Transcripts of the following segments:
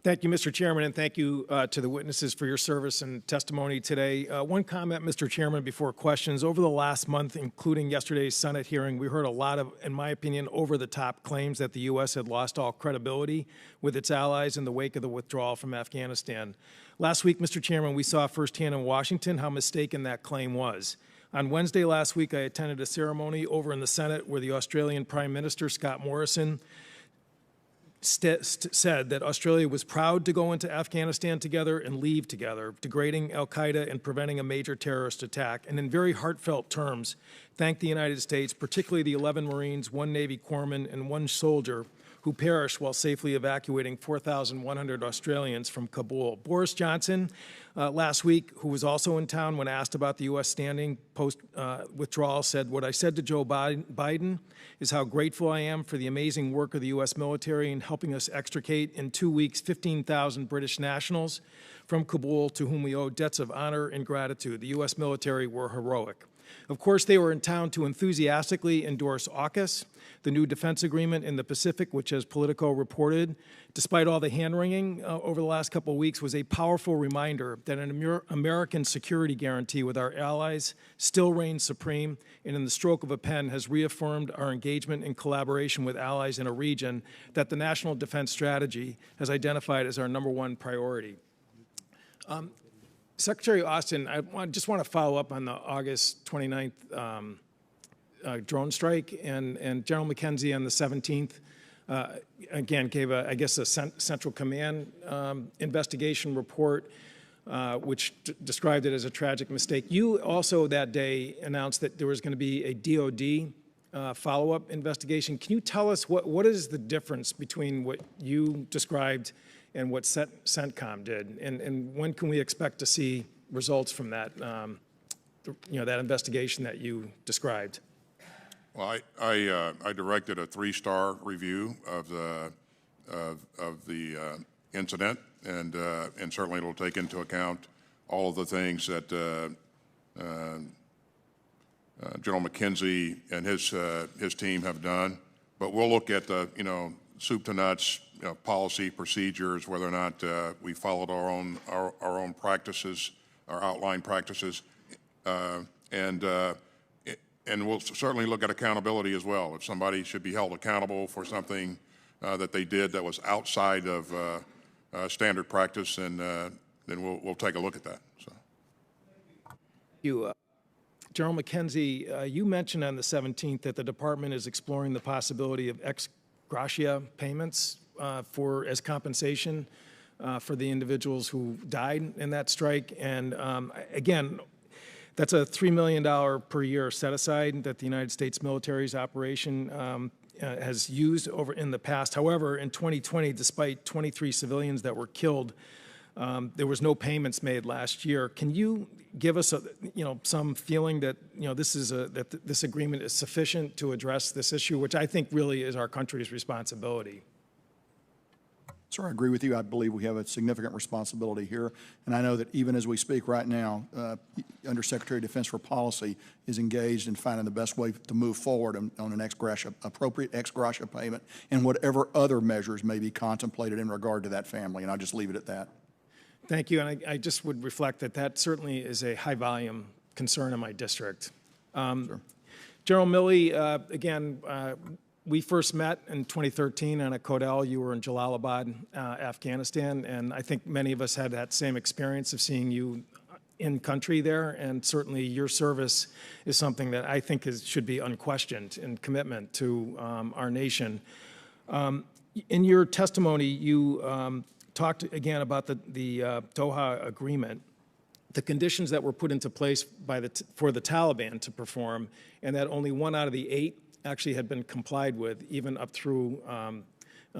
Thank you, Mr. Chairman, and thank you to the witnesses for your service and testimony today. One comment, Mr. Chairman, before questions. Over the last month, including yesterday's Senate hearing, we heard a lot of, in my opinion, over-the-top claims that the U.S. had lost all credibility with its allies in the wake of the withdrawal from Afghanistan. Last week, Mr. Chairman, we saw firsthand in Washington how mistaken that claim was. On Wednesday last week, I attended a ceremony over in the Senate where the Australian Prime Minister, Scott Morrison, said that Australia was proud to go into Afghanistan together and leave together, degrading al-Qaeda and preventing a major terrorist attack, and in very heartfelt terms, thanked the United States, particularly the 11 Marines, 1 Navy corpsman, and 1 soldier who perished while safely evacuating 4,100 Australians from Kabul. Boris Johnson, last week, who was also in town when asked about the U.S. standing post-withdrawal, said, "What I said to Joe Biden is how grateful I am for the amazing work of the U.S. military in helping us extricate in 2 weeks 15,000 British nationals from Kabul to whom we owe debts of honor and gratitude. The U.S. military were heroic." Of course, they were in town to enthusiastically endorse AUKUS, the new defense agreement in the Pacific, which, as Politico reported, despite all the hand-wringing over the last couple of weeks, was a powerful reminder that an American security guarantee with our allies still reigns supreme, and in the stroke of a pen has reaffirmed our engagement and collaboration with allies in a region that the National Defense Strategy has identified as our #1 priority. Secretary Austin, I just want to follow up on the August 29th drone strike, and General McKenzie on the 17th, again, gave, I guess, a Central Command investigation report, which described it as a tragic mistake. You also that day announced that there was going to be a DOD follow-up investigation. Can you tell us what is the difference between what you described and what CENTCOM did, and when can we expect to see results from that, that investigation that you described? Well, I directed a 3-star review of the incident, and certainly it'll take into account all of the things that General McKenzie and his team have done. But we'll look at the soup to nuts, policy procedures, whether or not we followed our own practices, our outlined practices, and we'll certainly look at accountability as well. If somebody should be held accountable for something that they did that was outside of standard practice, then we'll take a look at that. So. General McKenzie, you mentioned on the 17th that the department is exploring the possibility of ex gratia payments as compensation for the individuals who died in that strike. And again, that's a $3 million per year set aside that the United States military's operation has used over in the past. However, in 2020, despite 23 civilians that were killed, there was no payments made last year. Can you give us some feeling that that this agreement is sufficient to address this issue, which I think really is our country's responsibility? Sir, I agree with you. I believe we have a significant responsibility here, and I know that even as we speak right now, Undersecretary of Defense for Policy is engaged in finding the best way to move forward on an appropriate ex gratia payment and whatever other measures may be contemplated in regard to that family, and I'll just leave it at that. Thank you, and I just would reflect that certainly is a high-volume concern in my district. Sure. General Milley, again, we first met in 2013 on a Codell. You were in Jalalabad, Afghanistan, and I think many of us had that same experience of seeing you in country there, and certainly your service is something that I think should be unquestioned in commitment to our nation. In your testimony, you talked again about the Doha Agreement, the conditions that were put into place for the Taliban to perform, and that only 1 out of the 8 actually had been complied with, even up through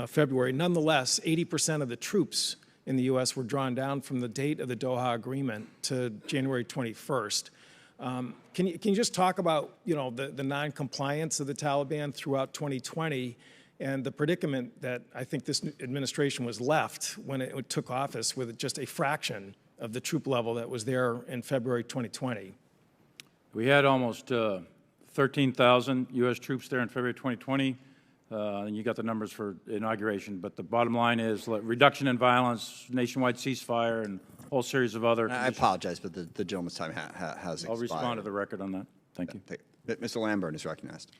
February. Nonetheless, 80% of the troops in the U.S. were drawn down from the date of the Doha Agreement to January 21st. Can you just talk about the non-compliance of the Taliban throughout 2020 and the predicament that I think this administration was left when it took office with just a fraction of the troop level that was there in February 2020? We had almost 13,000 U.S. troops there in February 2020. And you got the numbers for inauguration, but the bottom line is reduction in violence, nationwide ceasefire, and a whole series of other. I apologize, but the gentleman's time has expired. I'll respond to the record on that. Thank you. Mr. Lamburn is recognized.